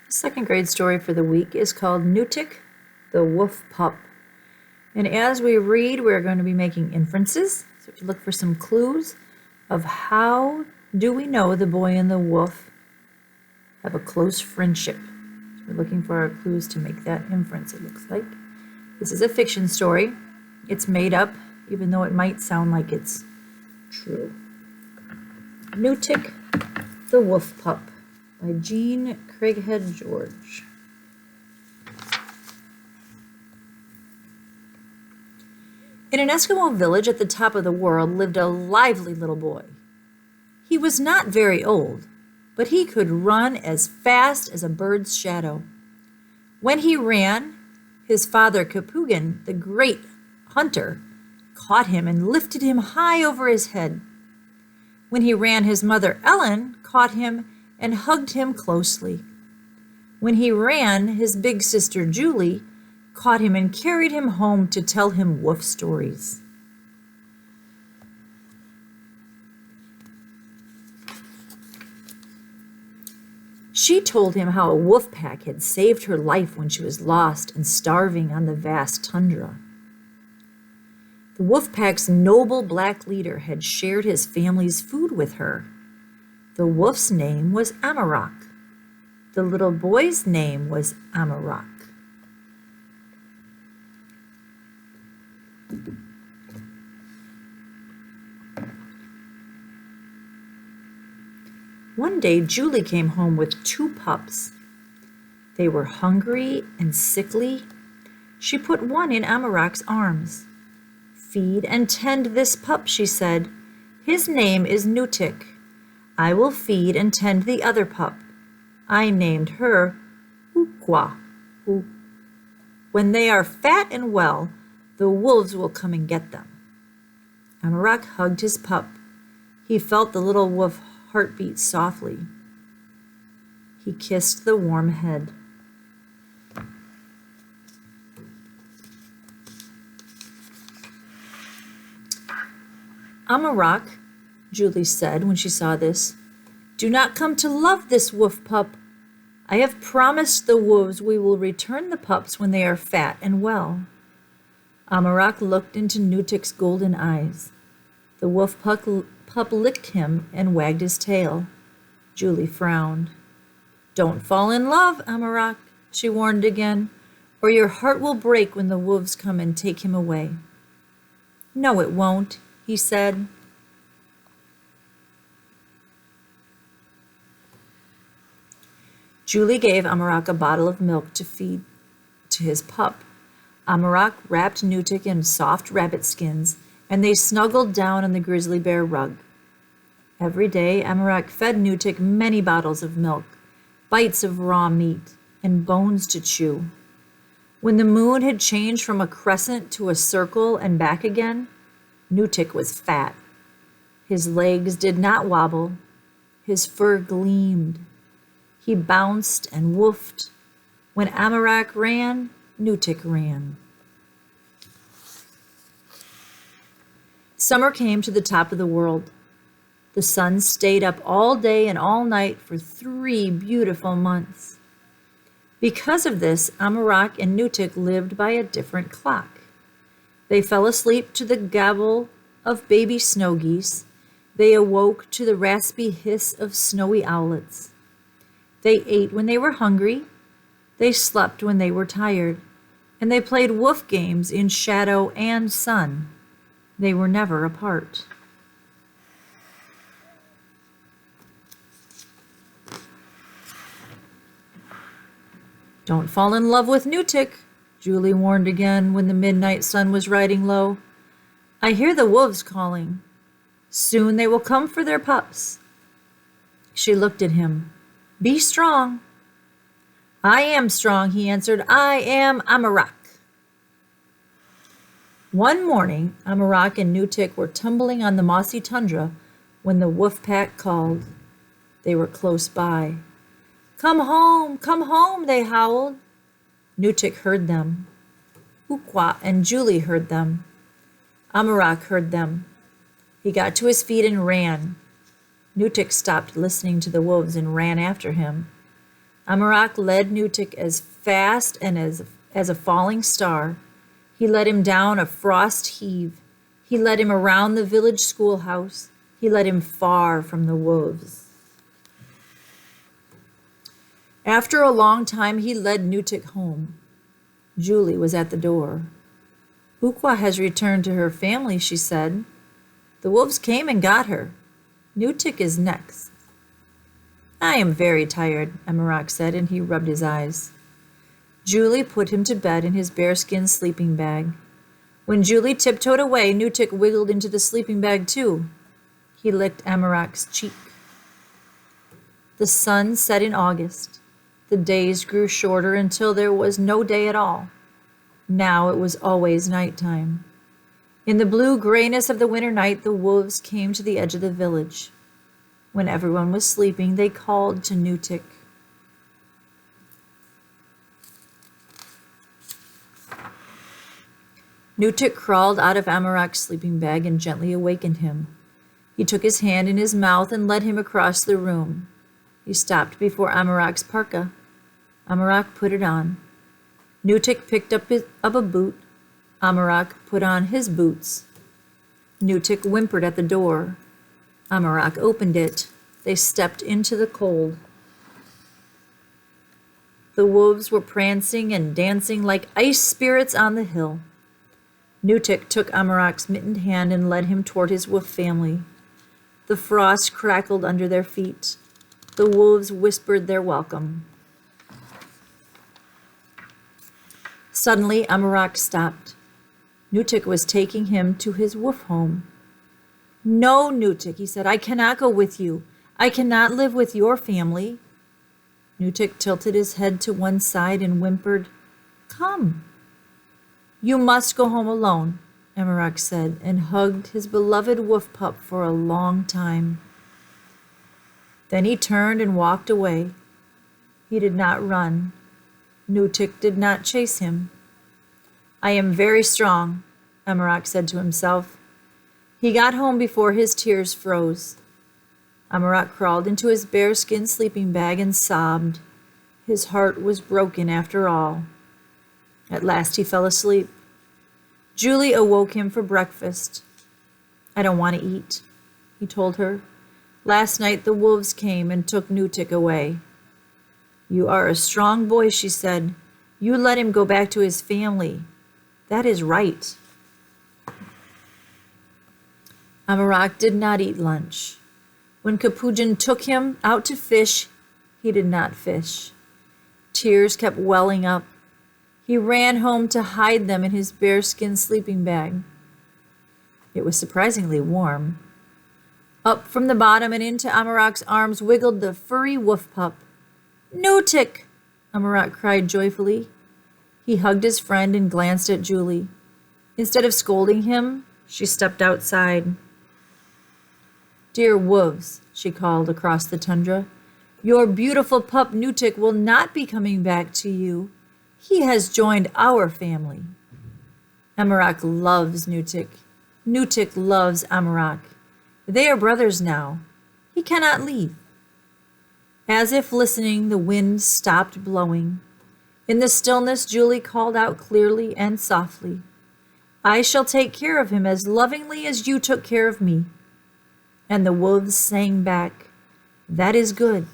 The second grade story for the week is called Nutik, the Wolf Pup. And as we read, we're going to be making inferences. So to look for some clues of how do we know the boy and the wolf have a close friendship. So we're looking for our clues to make that inference, it looks like. This is a fiction story. It's made up, even though it might sound like it's true. Nutik, the Wolf Pup by Jean Craighead George. In an Eskimo village at the top of the world lived a lively little boy. He was not very old, but he could run as fast as a bird's shadow. When he ran, his father Capugan, the great hunter, caught him and lifted him high over his head. When he ran, his mother Ellen caught him and hugged him closely. When he ran, his big sister Julie caught him and carried him home to tell him wolf stories. She told him how a wolf pack had saved her life when she was lost and starving on the vast tundra. The wolf pack's noble black leader had shared his family's food with her. The wolf's name was Amarok. The little boy's name was Amarok. One day, Julie came home with 2 pups. They were hungry and sickly. She put one in Amarok's arms. "Feed and tend this pup," she said. "His name is Nutik. I will feed and tend the other pup." I named her Ukwa. When they are fat and well, the wolves will come and get them. Amarok hugged his pup. He felt the little wolf heartbeat softly. He kissed the warm head. "Amarok," Julie said when she saw this, "do not come to love this wolf pup. I have promised the wolves we will return the pups when they are fat and well." Amarok looked into Nutik's golden eyes. The wolf pup licked him and wagged his tail. Julie frowned. "Don't fall in love, Amarok," she warned again, "or your heart will break when the wolves come and take him away." "No, it won't," he said. Julie gave Amarok a bottle of milk to feed to his pup. Amarok wrapped Nutik in soft rabbit skins, and they snuggled down on the grizzly bear rug. Every day, Amarok fed Nutik many bottles of milk, bites of raw meat, and bones to chew. When the moon had changed from a crescent to a circle and back again, Nutik was fat. His legs did not wobble. His fur gleamed. He bounced and woofed. When Amarok ran, Nutik ran. Summer came to the top of the world. The sun stayed up all day and all night for 3 beautiful months. Because of this, Amarok and Nutik lived by a different clock. They fell asleep to the gabble of baby snow geese. They awoke to the raspy hiss of snowy owlets. They ate when they were hungry. They slept when they were tired. And they played wolf games in shadow and sun. They were never apart. "Don't fall in love with Nutik," Julie warned again when the midnight sun was riding low. "I hear the wolves calling. Soon they will come for their pups." She looked at him. "Be strong." "I am strong," he answered. "I am Amarok." One morning, Amarok and Nutik were tumbling on the mossy tundra when the wolf pack called. They were close by. Come home," they howled. Nutik heard them. Ukwa and Julie heard them. Amarok heard them. He got to his feet and ran. Nutik stopped listening to the wolves and ran after him. Amarak led Nutik as fast and as a falling star. He led him down a frost heave. He led him around the village schoolhouse. He led him far from the wolves. After a long time, he led Nutik home. Julie was at the door. Ukwa has returned to her family, she said. The wolves came and got her. Nutik is next. I am very tired, Amarak said, and he rubbed his eyes. Julie put him to bed in his bearskin sleeping bag. When Julie tiptoed away, Nutik wiggled into the sleeping bag too. He licked Amarak's cheek. The sun set in August. The days grew shorter until there was no day at all. Now it was always nighttime. In the blue grayness of the winter night, the wolves came to the edge of the village. When everyone was sleeping, they called to Nutik. Nutik crawled out of Amarak's sleeping bag and gently awakened him. He took his hand in his mouth and led him across the room. He stopped before Amarak's parka. Amarak put it on. Nutik picked up a boot. Amarak put on his boots. Nutik whimpered at the door. Amarak opened it. They stepped into the cold. The wolves were prancing and dancing like ice spirits on the hill. Nutik took Amarak's mittened hand and led him toward his wolf family. The frost crackled under their feet. The wolves whispered their welcome. Suddenly, Amarak stopped. Nutik was taking him to his wolf home. No, Nutik, he said, I cannot go with you. I cannot live with your family. Nutik tilted his head to one side and whimpered, Come. You must go home alone, Amarak said, and hugged his beloved wolf pup for a long time. Then he turned and walked away. He did not run. Nutik did not chase him. I am very strong, Amarak said to himself. He got home before his tears froze. Amarak crawled into his bearskin sleeping bag and sobbed. His heart was broken after all. At last he fell asleep. Julie awoke him for breakfast. I don't want to eat, he told her. Last night the wolves came and took Nutik away. You are a strong boy, she said. You let him go back to his family. That is right. Amarak did not eat lunch. When Kapujin took him out to fish, he did not fish. Tears kept welling up. He ran home to hide them in his bearskin sleeping bag. It was surprisingly warm. Up from the bottom and into Amarak's arms wiggled the furry wolf pup. Nutik! Amarak cried joyfully. He hugged his friend and glanced at Julie. Instead of scolding him, she stepped outside. Dear wolves, she called across the tundra, your beautiful pup Nutik will not be coming back to you. He has joined our family. Amarak loves Nutik. Nutik loves Amarak. They are brothers now. He cannot leave. As if listening, the wind stopped blowing. In the stillness, Julie called out clearly and softly, I shall take care of him as lovingly as you took care of me. And the wolves sang back, That is good.